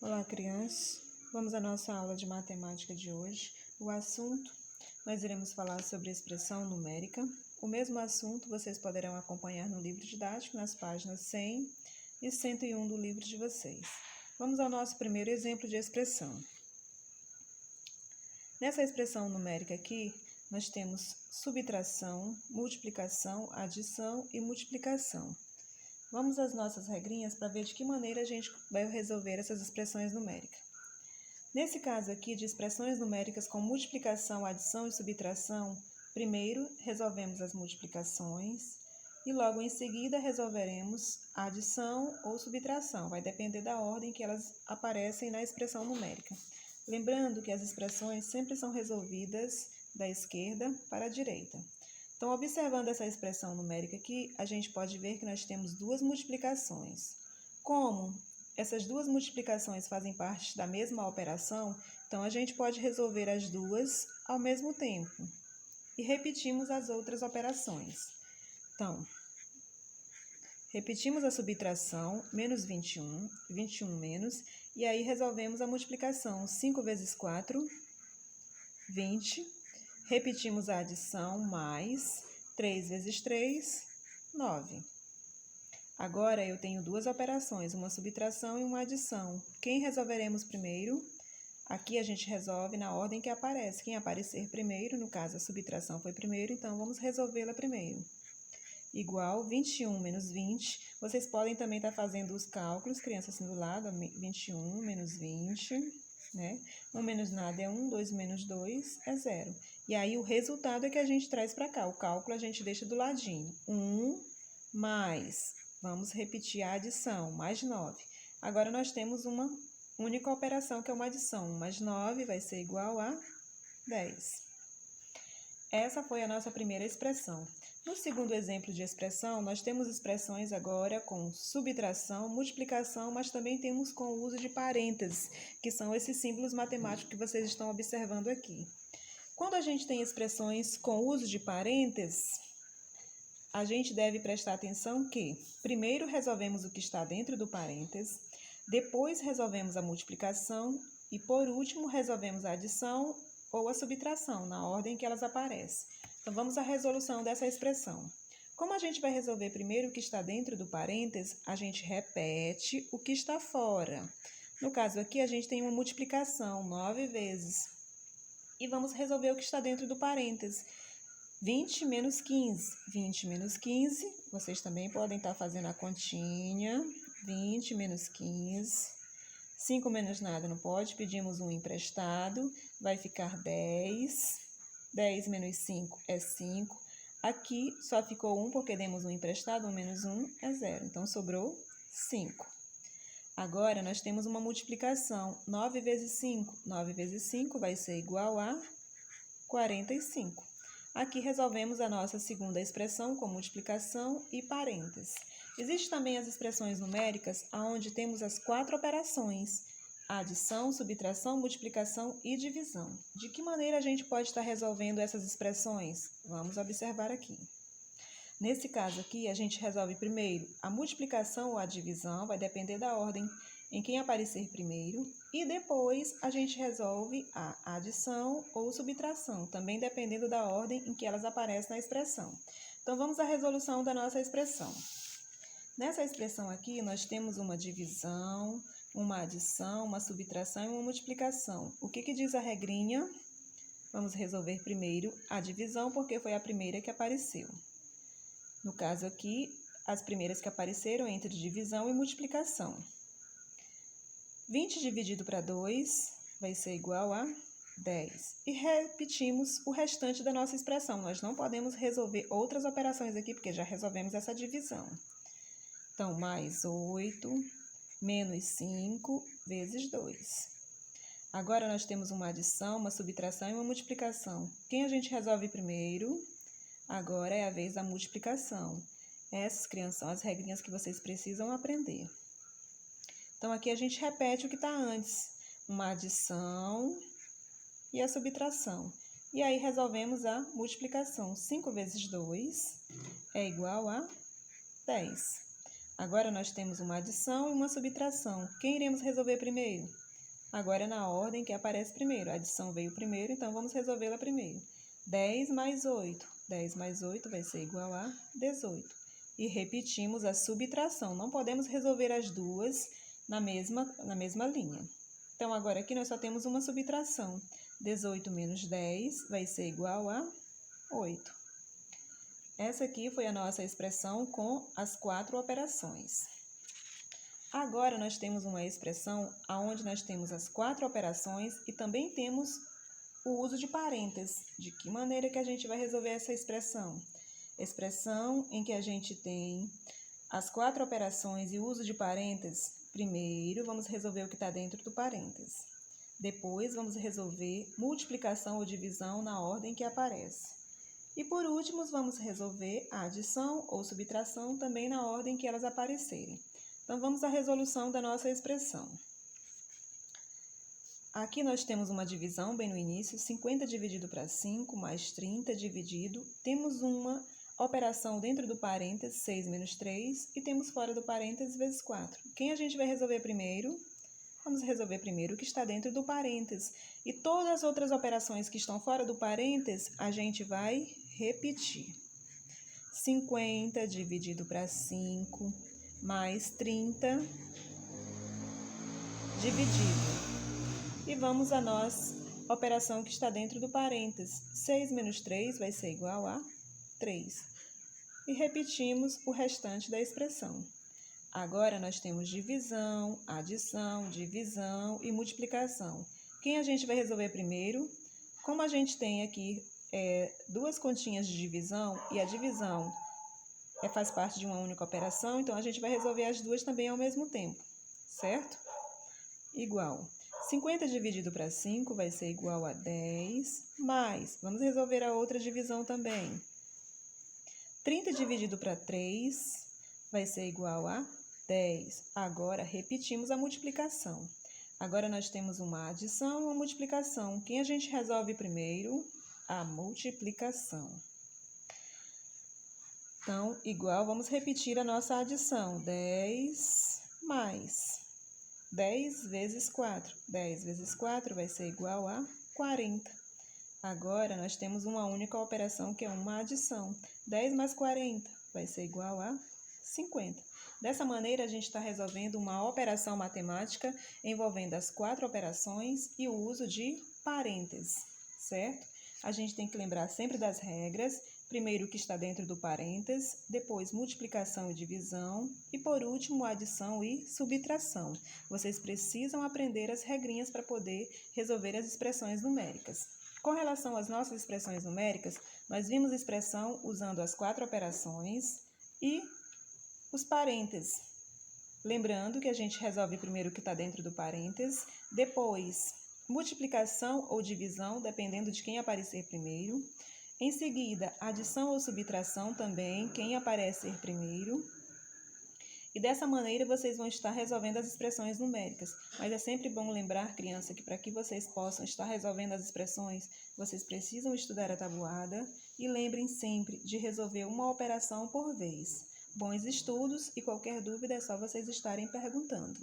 Olá, crianças. Vamos à nossa aula de matemática de hoje. O assunto, nós iremos falar sobre expressão numérica. O mesmo assunto vocês poderão acompanhar no livro didático, nas páginas 100 e 101 do livro de vocês. Vamos ao nosso primeiro exemplo de expressão. Nessa expressão numérica aqui, nós temos subtração, multiplicação, adição e multiplicação. Vamos às nossas regrinhas para ver de que maneira a gente vai resolver essas expressões numéricas. Nesse caso aqui de expressões numéricas com multiplicação, adição e subtração, primeiro resolvemos as multiplicações e logo em seguida resolveremos a adição ou subtração. Vai depender da ordem que elas aparecem na expressão numérica. Lembrando que as expressões sempre são resolvidas da esquerda para a direita. Então, observando essa expressão numérica aqui, a gente pode ver que nós temos duas multiplicações. Como essas duas multiplicações fazem parte da mesma operação, então a gente pode resolver as duas ao mesmo tempo. E repetimos as outras operações. Então, repetimos a subtração, menos 21, 21 menos, e aí resolvemos a multiplicação, 5 vezes 4, 20. Repetimos a adição, mais 3 vezes 3, 9. Agora eu tenho duas operações, uma subtração e uma adição. Quem resolveremos primeiro? Aqui a gente resolve na ordem que aparece. Quem aparecer primeiro, no caso a subtração foi primeiro, então vamos resolvê-la primeiro. Igual 21 menos 20. Vocês podem também estar fazendo os cálculos, crianças assim do lado, 21 menos 20, né? 1 menos nada é 1, 2 menos 2 é 0. E aí o resultado é que a gente traz para cá. O cálculo a gente deixa do ladinho. 1 mais, vamos repetir a adição, mais 9. Agora nós temos uma única operação que é uma adição. 1 mais 9 vai ser igual a 10. Essa foi a nossa primeira expressão. No segundo exemplo de expressão, nós temos expressões agora com subtração, multiplicação, mas também temos com o uso de parênteses, que são esses símbolos matemáticos que vocês estão observando aqui. Quando a gente tem expressões com uso de parênteses, a gente deve prestar atenção que primeiro resolvemos o que está dentro do parênteses, depois resolvemos a multiplicação e, por último, resolvemos a adição ou a subtração, na ordem que elas aparecem. Então, vamos à resolução dessa expressão. Como a gente vai resolver primeiro o que está dentro do parênteses, a gente repete o que está fora. No caso aqui, a gente tem uma multiplicação, 9 vezes. E vamos resolver o que está dentro do parênteses. 20 menos 15. 20 menos 15, vocês também podem estar fazendo a continha. 20 menos 15. 5 menos nada não pode, pedimos um emprestado, vai ficar 10. 10 menos 5 é 5. Aqui só ficou 1 porque demos um emprestado, 1 menos 1 é 0. Então, sobrou 5. Agora, nós temos uma multiplicação. 9 vezes 5. 9 vezes 5 vai ser igual a 45. Aqui resolvemos a nossa segunda expressão com multiplicação e parênteses. Existem também as expressões numéricas, onde temos as 4 operações: adição, subtração, multiplicação e divisão. De que maneira a gente pode estar resolvendo essas expressões? Vamos observar aqui. Nesse caso aqui, a gente resolve primeiro a multiplicação ou a divisão, vai depender da ordem em quem aparecer primeiro, e depois a gente resolve a adição ou subtração, também dependendo da ordem em que elas aparecem na expressão. Então, vamos à resolução da nossa expressão. Nessa expressão aqui, nós temos uma divisão, uma adição, uma subtração e uma multiplicação. O que diz a regrinha? Vamos resolver primeiro a divisão, porque foi a primeira que apareceu. No caso aqui, as primeiras que apareceram entre divisão e multiplicação. 20 dividido para 2 vai ser igual a 10. E repetimos o restante da nossa expressão. Nós não podemos resolver outras operações aqui, porque já resolvemos essa divisão. Então, mais 8, menos 5, vezes 2. Agora, nós temos uma adição, uma subtração e uma multiplicação. Quem a gente resolve primeiro? Agora é a vez da multiplicação. Essas, crianças, são as regrinhas que vocês precisam aprender. Então, aqui a gente repete o que está antes. Uma adição e a subtração. E aí, resolvemos a multiplicação. 5 vezes 2 é igual a 10. Agora nós temos uma adição e uma subtração. Quem iremos resolver primeiro? Agora é na ordem que aparece primeiro. A adição veio primeiro, então vamos resolvê-la primeiro. 10 mais 8. 10 mais 8 vai ser igual a 18. E repetimos a subtração. Não podemos resolver as duas na mesma linha. Então, agora aqui nós só temos uma subtração. 18 menos 10 vai ser igual a 8. Essa aqui foi a nossa expressão com as 4 operações. Agora, nós temos uma expressão onde nós temos as 4 operações e também temos o uso de parênteses. De que maneira que a gente vai resolver essa expressão? Expressão em que a gente tem as 4 operações e o uso de parênteses. Primeiro, vamos resolver o que está dentro do parênteses. Depois, vamos resolver multiplicação ou divisão na ordem que aparece. E por último, vamos resolver a adição ou subtração também na ordem que elas aparecerem. Então, vamos à resolução da nossa expressão. Aqui nós temos uma divisão bem no início, 50 dividido para 5 mais 30 dividido. Temos uma operação dentro do parênteses, 6 menos 3, e temos fora do parênteses vezes 4. Quem a gente vai resolver primeiro? Vamos resolver primeiro o que está dentro do parênteses. E todas as outras operações que estão fora do parênteses, a gente vai repetir. 50 dividido para 5 mais 30 dividido. E vamos à nossa operação que está dentro do parênteses. 6 menos 3 vai ser igual a 3. E repetimos o restante da expressão. Agora, nós temos divisão, adição, divisão e multiplicação. Quem a gente vai resolver primeiro? Como a gente tem aqui duas continhas de divisão e a divisão faz parte de uma única operação, então a gente vai resolver as duas também ao mesmo tempo, certo? Igual. 50 dividido para 5 vai ser igual a 10, mais, vamos resolver a outra divisão também. 30 dividido para 3 vai ser igual a 10. Agora, repetimos a multiplicação. Agora, nós temos uma adição e uma multiplicação. Quem a gente resolve primeiro? A multiplicação. Então, igual, vamos repetir a nossa adição. 10 mais 10 vezes 4. 10 vezes 4 vai ser igual a 40. Agora, nós temos uma única operação, que é uma adição. 10 mais 40 vai ser igual a 50. Dessa maneira, a gente está resolvendo uma operação matemática envolvendo as 4 operações e o uso de parênteses, certo? A gente tem que lembrar sempre das regras. Primeiro, o que está dentro do parênteses, depois multiplicação e divisão e, por último, adição e subtração. Vocês precisam aprender as regrinhas para poder resolver as expressões numéricas. Com relação às nossas expressões numéricas, nós vimos expressão usando as 4 operações e os parênteses. Lembrando que a gente resolve primeiro o que está dentro do parênteses, depois multiplicação ou divisão, dependendo de quem aparecer primeiro. Em seguida, adição ou subtração também, quem aparecer primeiro. E dessa maneira vocês vão estar resolvendo as expressões numéricas. Mas é sempre bom lembrar, criança, que para que vocês possam estar resolvendo as expressões, vocês precisam estudar a tabuada e lembrem sempre de resolver uma operação por vez. Bons estudos e qualquer dúvida é só vocês estarem perguntando.